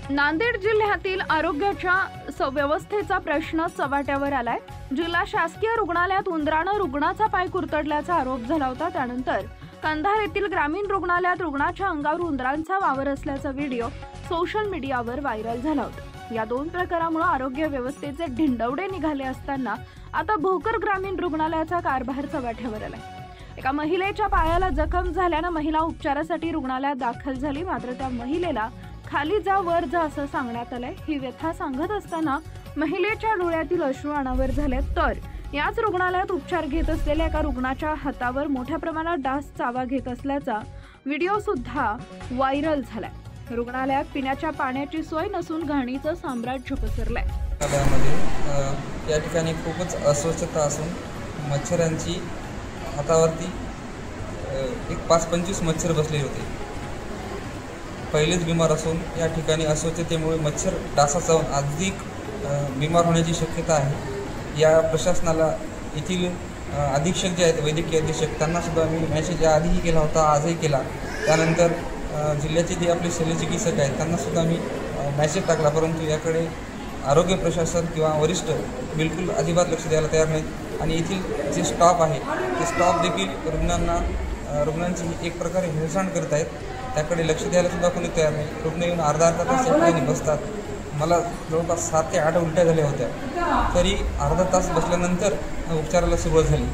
नांदेड जिल्ह्यातील आरोग्याच्या व्यवस्थेचा प्रश्न चव्हाट्यावर आलाय। जिल्हा शासकीय रुग्णालयात उंदरानं रुग्णाचा पाय कुरतडल्याचा आरोप झाला होता। त्यानंतर कंधार येथील ग्रामीण रुग्णालयात रुग्णाच्या अंगावर उंदरांचा वावर असल्याचा व्हिडिओ सोशल मीडियावर व्हायरल झाला होता। या दोन प्रकारामुळे आरोग्य व्यवस्थेचे ढिंडवडे निघाले असताना आता भोकर ग्रामीण रुग्णालयाचा कारभार चव्हाट्यावर आलाय। एका महिलेच्या पायाला जखम झाल्याने महिला उपचारासाठी रुग्णालयात दाखल झाली, मात्र त्या महिलेला खाली जा वर जा असं सांगण्यात आलंय। ही व्यथा सांगत असताना महिलेच्या डोळ्यातील अश्रू अनावर झाले। तर याच रुग्णालयात उपचार घेत असलेल्या एका रुग्णाच्या हातावर मोठ्या प्रमाणात डास चावा घेत असल्याचा व्हिडिओ सुद्धा व्हायरल झालाय। रुग्णालयात पिण्याच्या पाण्याची सोय नसून घाणीचं साम्राज्य पसरलंय। या ठिकाणी खूपच अस्वच्छता असून मच्छरांची हातावरती एक 5-25 मच्छर बसले होते। पहिलेच बिमार असून या ठिकाणी अस्वच्छतेमुळे मच्छर डासा चावून अधिक बिमार होण्याची शक्यता आहे। या प्रशासनाला येथील अधीक्षक जे आहेत, वैद्यकीय अधीक्षक, त्यांना सुद्धा मी मेसेज आधीही केला होता, आजही केला। त्यानंतर जिल्ह्याचे जे आपले शल्यचिकित्सक आहेत त्यांना सुद्धा मी मेसेज टाकला, परंतु याकडे आरोग्य प्रशासन किंवा वरिष्ठ बिलकुल अजिबात लक्ष द्यायला तयार नाहीत। आणि येथील जे स्टाफ आहे ते स्टाफ देखील रुग्णांची एक प्रकारे हेळसांड करत आहेत, त्याकडे लक्ष द्यायला सुद्धा कोणी तयार नाही। रुग्ण येऊन अर्धा तास ठिकाणी बसतात। मला जवळपास 7 ते 8 उलट्या झाल्या होत्या, तरी अर्धा तास बसल्यानंतर उपचाराला सुरुवात झाली।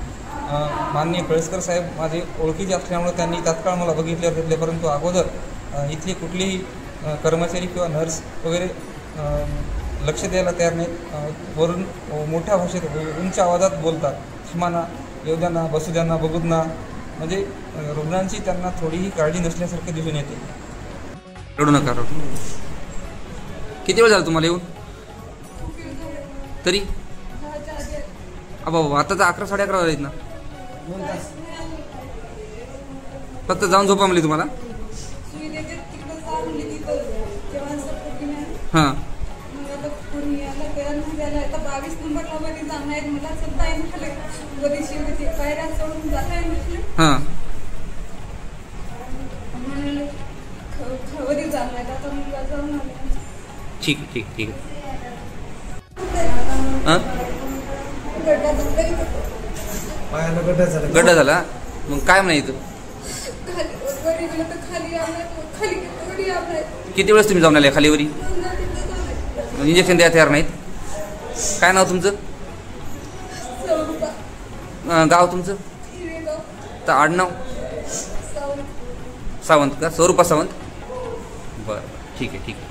माननीय कळसकर साहेब माझे ओळखीचे असल्यामुळे त्यांनी तात्काळ मला बघितल्यावर घेतले, परंतु अगोदर इथले कुठलेही कर्मचारी किंवा नर्स वगैरे लक्ष द्यायला तयार नाहीत। वरून मोठ्या भाषेत उंच आवाजात बोलतात, क्षमाना, येऊद्यांना, बसुद्यांना, बघूद्यांना, म्हणजे रुग्णांची त्यांना थोडीही काळजी नसल्यासारखे दिसून येते। रडू नका, रडू। किती वेळ झाला तुम्हाला येऊन? तरी बाबा आता तर 11 साडे 11 वाजलेत ना। फक्त जाऊन झोपा म्हणली तुम्हाला? हां हां ठीक ठीक ठीक हां गड्डा झाला, मग काय म्हणायचं? किती वेळेस तुम्ही जाऊन आले खालीवरी? इंजेक्शन द्यायला तयार नाहीत? काय नाव तुमचं? गाव तुमचं? तर आडनाव? सावंत का? स्वरूपा सावंत? बरं, ठीक आहे ठीक आहे।